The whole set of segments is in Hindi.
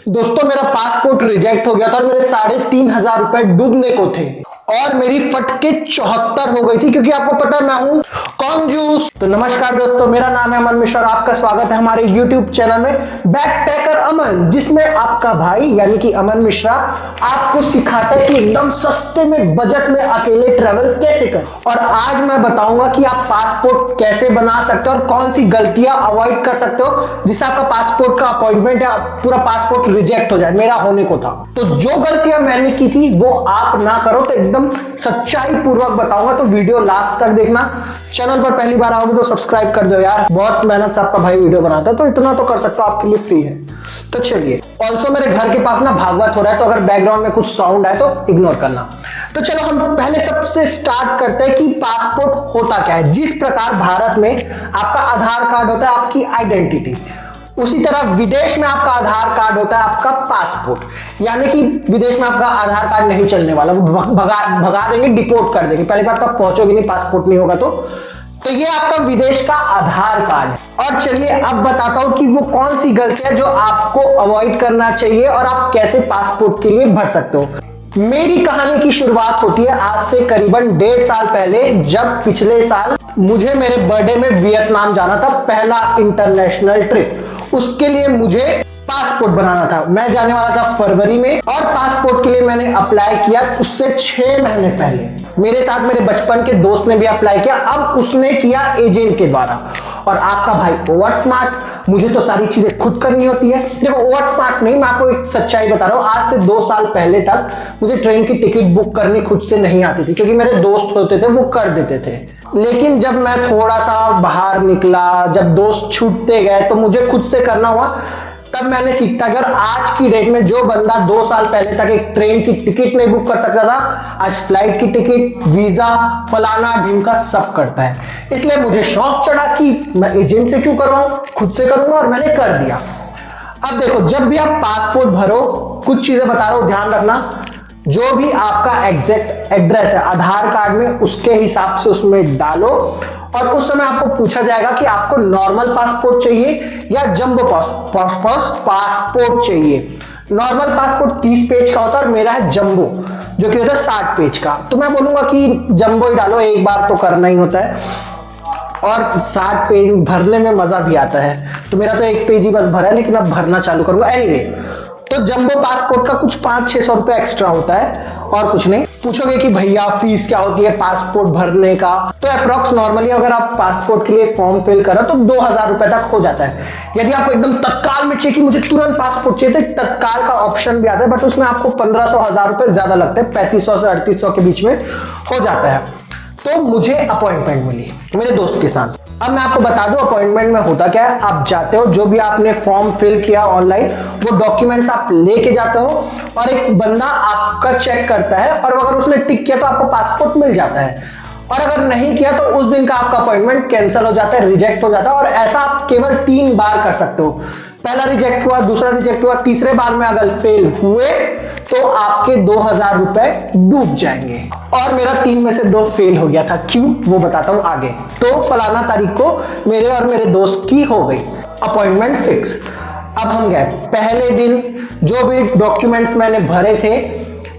दोस्तों मेरा पासपोर्ट रिजेक्ट हो गया था और मेरे 3,500 रुपए डूबने को थे और मेरी फटके 74 हो गई थी, क्योंकि आपको पता है मैं हूं कंजूस। तो नमस्कार दोस्तों, मेरा नाम है अमन मिश्रा और आपका स्वागत है हमारे YouTube चैनल में बैकपैकर अमन, जिसमें आपका भाई यानी कि अमन मिश्रा आपको सिखाता है कि एकदम सस्ते में बजट में अकेले ट्रैवल कैसे करें। और आज मैं बताऊंगा कि आप पासपोर्ट कैसे बना सकते हो और कौन सी गलतियां अवॉइड कर सकते हो जिससे आपका पासपोर्ट का अपॉइंटमेंट या पूरा पासपोर्ट रिजेक्ट हो जाए। मेरा होने को था, तो जो गलतियां मैंने की थी वो आप ना करो। तो एकदम सच्चाई पूर्वक बताऊंगा, तो वीडियो लास्ट तक देखना। चैनल पर पहली बार आओगे तो सब्सक्राइब कर दो यार, बहुत मेहनत से आपका भाई वीडियो बनाता है, तो इतना तो कर सकता हूं, आपके लिए फ्री है। तो चलिए, ऑल्सो मेरे घर के पास ना भागवत हो रहा है, तो अगर बैकग्राउंड में कुछ साउंड आए तो इग्नोर करना। तो चलो हम पहले सबसे स्टार्ट करते हैं कि पासपोर्ट होता क्या है। जिस प्रकार भारत में आपका आधार कार्ड होता है आपकी आइडेंटिटी, उसी तरह विदेश में आपका आधार कार्ड होता है आपका पासपोर्ट। यानी कि विदेश में आपका आधार कार्ड नहीं चलने वाला, वो भगा देंगे, डिपोर्ट कर देंगे। पहली बात तो आप पहुंचोगे नहीं, पासपोर्ट नहीं होगा तो ये आपका विदेश का आधार कार्ड है। और चलिए अब बताता हूं कि वो कौन सी गलतियां जो आपको अवॉइड करना चाहिए और आप कैसे पासपोर्ट के लिए भर सकते हो। मेरी कहानी की शुरुआत होती है आज से करीबन 1.5 साल पहले, जब पिछले साल मुझे मेरे बर्थडे में वियतनाम जाना था, पहला इंटरनेशनल ट्रिप। उसके लिए मुझे पासपोर्ट बनाना था। मैं जाने वाला था फरवरी में और पासपोर्ट के लिए मैंने अप्लाई किया उससे 6 महीने पहले। मेरे साथ मेरे बचपन के दोस्त ने भी अप्लाई किया, अब उसने किया एजेंट के द्वारा। और आपका भाई ओवर स्मार्ट, मुझे तो सारी चीजें खुद करनी होती है। देखो ओवर स्मार्ट नहीं, मैं आपको एक सच्चाई बता रहा हूं। आज से 2 साल पहले तक मुझे ट्रेन की टिकट बुक करनी खुद से नहीं आती थी, क्योंकि मेरे दोस्त होते थे वो कर देते थे। लेकिन जब मैं थोड़ा सा बाहर निकला, जब दोस्त छूटते गए, तो मुझे खुद से करना हुआ। तब मैंने सीखा कि आज की डेट में जो बंदा 2 साल पहले तक एक ट्रेन की टिकट नहीं बुक कर सकता था, आज फ्लाइट की टिकट, वीजा, फलाना ढिमका सब करता है। इसलिए मुझे शौक चढ़ा कि मैं एजेंट से क्यों करवाऊं, खुद से करूंगा, और मैंने कर दिया। अब देखो, जब भी आप पासपोर्ट भरो, कुछ चीजें बता रहा हूं, ध्यान रखना। जो भी आपका एग्जैक्ट एड्रेस है आधार कार्ड में, उसके हिसाब से उसमें डालो। और उस समय आपको पूछा जाएगा कि आपको नॉर्मल पासपोर्ट चाहिए या जंबो पासपोर्ट चाहिए। नॉर्मल पासपोर्ट 30 पेज का होता है और मेरा है जंबो, जो कि होता है 60 पेज का। तो मैं बोलूंगा कि जंबो ही डालो, एक बार तो करना ही होता है, और 60 पेज भरने में मजा भी आता है। तो मेरा तो 1 पेज ही बस भरा है, लेकिन अब भरना चालू करूंगा। एनीवे, तो जंबो पासपोर्ट का कुछ 500-600 रुपए एक्स्ट्रा होता है और कुछ नहीं। पूछोगे कि भैया फीस क्या होती है पासपोर्ट भरने का, तो अप्रोक्स नॉर्मली अगर आप पासपोर्ट के लिए फॉर्म फिल करो तो 2,000 रुपए तक हो जाता है। यदि आपको एकदम तत्काल में चाहिए कि मुझे तुरंत पासपोर्ट चाहिए, तो तत्काल का ऑप्शन भी आता है, बट उसमें आपको 1,500-1,000 रुपए ज्यादा लगते हैं, 3,500 से 3,800 के बीच में हो जाता है। तो मुझे अपॉइंटमेंट मिली मेरे दोस्त के साथ। अब मैं आपको बता दूं अपॉइंटमेंट में होता क्या है। आप जाते हो, जो भी आपने फॉर्म फिल किया ऑनलाइन, वो डॉक्यूमेंट्स आप लेके जाते हो और एक बंदा आपका चेक करता है, और अगर उसने टिक किया तो आपको पासपोर्ट मिल जाता है, और अगर नहीं किया तो उस दिन का आपका अपॉइंटमेंट कैंसिल हो जाता है, रिजेक्ट हो जाता है। और ऐसा आप केवल 3 बार कर सकते हो। पहला रिजेक्ट हुआ, दूसरा रिजेक्ट हुआ, तीसरे बार में अगर फेल हुए तो आपके 2,000 रुपए डूब जाएंगे। और मेरा 3 में से 2 फेल हो गया था। क्यों, वो बताता हूं आगे। तो फलाना तारीख को मेरे और मेरे दोस्त की हो गई अपॉइंटमेंट फिक्स। अब हम गए, पहले दिन जो भी डॉक्यूमेंट्स मैंने भरे थे,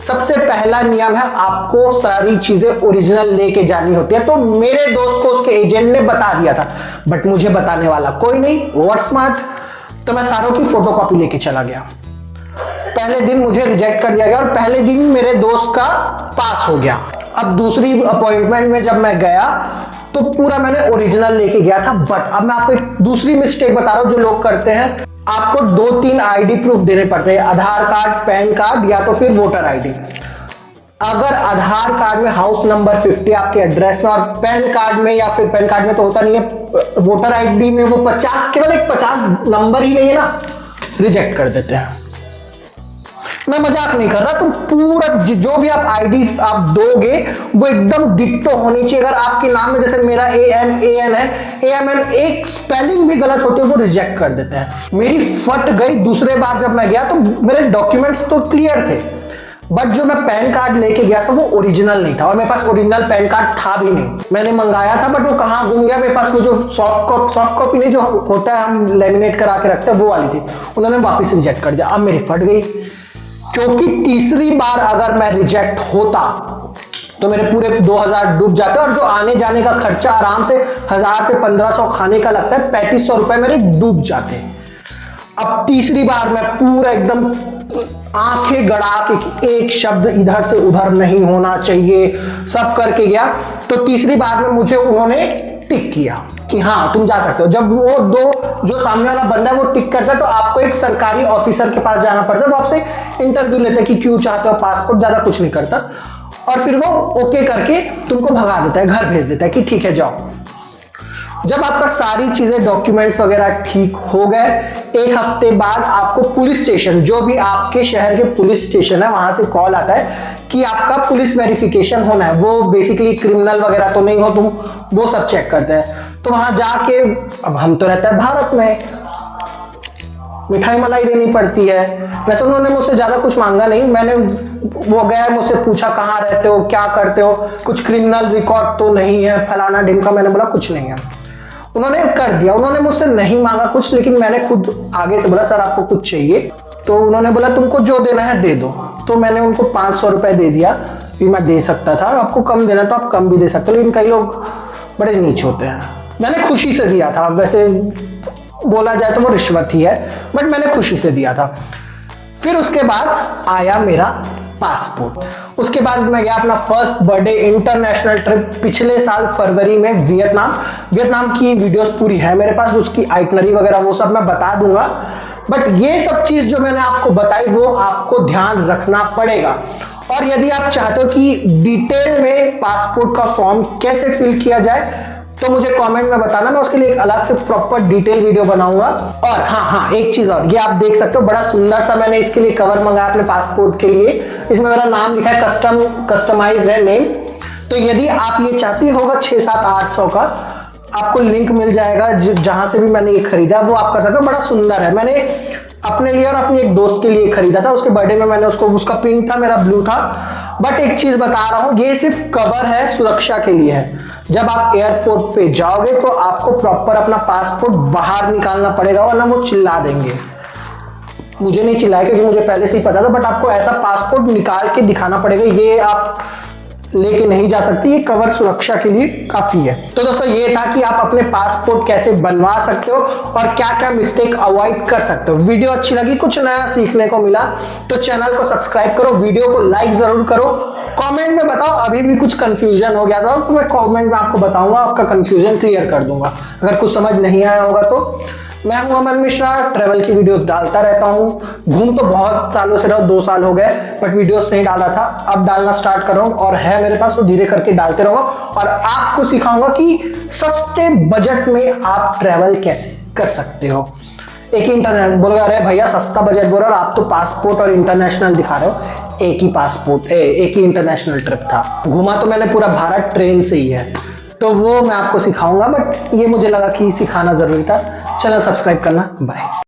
सबसे पहला नियम है आपको सारी चीजें ओरिजिनल लेके जानी होती है। तो मेरे दोस्त को उसके एजेंट ने बता दिया था, बट मुझे बताने वाला कोई नहीं, ओवर स्मार्ट। तो मैं सारों की फोटोकॉपी लेके चला गया। पहले दिन मुझे रिजेक्ट कर दिया गया और पहले दिन मेरे दोस्त का पास हो गया। अब दूसरी अपॉइंटमेंट में जब मैं गया तो पूरा मैंने ओरिजिनल लेके गया था। बट अब मैं आपको एक दूसरी मिस्टेक बता रहा हूं जो लोग करते हैं। आपको 2-3 आईडी प्रूफ देने पड़ते हैं, आधार कार्ड, पैन कार्ड, या तो फिर वोटर आईडी। अगर आधार कार्ड में हाउस नंबर 50 आपके एड्रेस में, और पैन कार्ड में, या फिर पैन कार्ड में तो होता नहीं है, वोटर आईडी में वो 50, केवल एक 50 नंबर ही नहीं है ना, रिजेक्ट कर देते हैं। मैं मजाक नहीं कर रहा। तो पूरा जो भी आप आईडी आप दोगे वो एकदम डिट्टो होनी चाहिए। अगर आपके नाम में जैसे मेरा AN है, AMN एक स्पेलिंग भी गलत होती है, वो रिजेक्ट कर देते हैं। मेरी फट गई। दूसरे बार जब मैं गया तो मेरे डॉक्यूमेंट्स तो क्लियर थे, बट जो मैं पैन कार्ड लेके गया था वो ओरिजिनल नहीं था और मेरे पास ओरिजिनल पैन कार्ड था भी नहीं। मैंने मंगाया था बट वो कहाँ गुम गया, मेरे पास वो जो सॉफ्ट कॉपी नहीं जो होता है हम लेमिनेट करा के रखते हैं वो वाली थी, उन्होंने वापस रिजेक्ट कर दिया। अब मेरी फट गई, क्योंकि तीसरी बार अगर मैं रिजेक्ट होता तो मेरे पूरे 2000 डूब जाते और जो आने जाने का खर्चा आराम से 1000 से 1500 खाने का लगता है, 3500 रुपए मेरे डूब जाते। अब तीसरी बार मैं पूरा एकदम आंखें गड़ा के कि एक शब्द इधर से उधर नहीं होना चाहिए, सब करके गया। तो तीसरी बार में मुझे उन्होंने टिक किया कि हाँ तुम जा सकते हो। जब वो दो जो सामने वाला बंदा है वो टिक करता है तो आपको एक सरकारी ऑफिसर के पास जाना पड़ता है, तो आपसे इंटरव्यू लेते हैं कि क्यों चाहते हो पासपोर्ट, ज्यादा कुछ नहीं करता और फिर वो ओके करके तुमको भगा देता है, घर भेज देता है कि ठीक है जाओ। जब आपका सारी चीजें डॉक्यूमेंट्स वगैरह ठीक हो गए, एक हफ्ते बाद आपको पुलिस स्टेशन, जो भी आपके शहर के पुलिस स्टेशन है वहां से कॉल आता है कि आपका पुलिस वेरिफिकेशन होना है। वो बेसिकली क्रिमिनल वगैरह तो नहीं हो तुम, वो सब चेक करते हैं। तो वहां जाके, अब हम तो रहते हैं भारत में, मिठाई मलाई देनी पड़ती है। वैसे उन्होंने मुझसे ज्यादा कुछ मांगा नहीं, मैंने वो गया मुझसे पूछा कहाँ रहते हो, क्या करते हो, कुछ क्रिमिनल रिकॉर्ड तो नहीं है, फलाना ढिमका। मैंने बोला कुछ नहीं है, उन्होंने कर दिया। उन्होंने मुझसे नहीं मांगा कुछ, लेकिन मैंने खुद आगे से बोला सर आपको कुछ चाहिए, तो उन्होंने बोला तुमको जो देना है दे दो। तो मैंने उनको 500 रुपए दे दिया कि मैं दे सकता था, आपको कम देना तो आप कम भी दे सकते हो, लेकिन कई लोग बड़े नीच होते हैं। मैंने खुशी से दिया था, वैसे बोला जाए तो वो रिश्वत ही है, बट मैंने खुशी से दिया था। फिर उसके बाद आया मेरा पासपोर्ट। उसके बाद मैं गया अपना फर्स्ट बर्थडे इंटरनेशनल ट्रिप पिछले साल फरवरी में वियतनाम की वीडियोस पूरी है मेरे पास, उसकी आइटनरी वगैरह वो सब मैं बता दूंगा। बट ये सब चीज जो मैंने आपको बताई वो आपको ध्यान रखना पड़ेगा। और यदि आप चाहते हो कि डिटेल में पासपोर्ट का फॉर्म कैसे फिल किया जाए तो मुझे कमेंट में बताना, मैं उसके लिए एक अलग से प्रॉपर डिटेल वीडियो बनाऊंगा। और हाँ एक चीज और, ये आप देख सकते हो बड़ा सुंदर सा मैंने इसके लिए कवर मंगाया अपने पासपोर्ट के लिए। इसमें मेरा नाम लिखा है, कस्टमाइज है नेम। तो यदि आप ये चाहती होगा 600-800 का, आपको लिंक मिल जाएगा जहां से भी मैंने ये खरीदा, वो आप कर सकते हो। बड़ा सुंदर है, मैंने अपने लिए और अपने एक दोस्त के लिए खरीदा था, उसके बर्थडे में मैंने उसका पिंक था, मेरा ब्लू था। बट एक चीज बता रहा हूं, ये सिर्फ कवर है, सुरक्षा के लिए है। जब आप एयरपोर्ट पे जाओगे तो आपको प्रॉपर अपना पासपोर्ट बाहर निकालना पड़ेगा, वरना वो चिल्ला देंगे। मुझे नहीं चिल्लाया क्योंकि मुझे पहले से ही पता था, बट आपको ऐसा पासपोर्ट निकाल के दिखाना पड़ेगा, ये आप लेके नहीं जा सकती, ये कवर सुरक्षा के लिए काफी है। तो दोस्तों ये था कि आप अपने पासपोर्ट कैसे बनवा सकते हो और क्या क्या मिस्टेक अवॉइड कर सकते हो। वीडियो अच्छी लगी, कुछ नया सीखने को मिला तो चैनल को सब्सक्राइब करो, वीडियो को लाइक जरूर करो, कमेंट में बताओ अभी भी कुछ कंफ्यूजन हो गया था तो मैं कमेंट में आपको बताऊंगा, आपका कंफ्यूजन क्लियर कर दूंगा। अगर कुछ समझ नहीं आया होगा तो मैं हूं अमन मिश्रा, ट्रैवल की वीडियोस डालता रहता हूं। घूम तो बहुत सालों से रहा, 2 साल हो गए, बट वीडियोस नहीं डाला था, अब डालना स्टार्ट कर रहा हूं और है मेरे पास, तो धीरे करके डालते रहूंगा और आपको सिखाऊंगा कि सस्ते बजट में आप ट्रैवल कैसे कर सकते हो। एक ही इंटरनेट बोल रहे, अरे भैया सस्ता बजट बोल रहे हो और आप तो पासपोर्ट और इंटरनेशनल दिखा रहे हो। एक ही पासपोर्ट, एक ही इंटरनेशनल ट्रिप था, घुमा तो मैंने पूरा भारत ट्रेन से ही है, तो वो मैं आपको सिखाऊंगा। बट ये मुझे लगा कि सिखाना जरूरी था। चैनल सब्सक्राइब करना, बाय।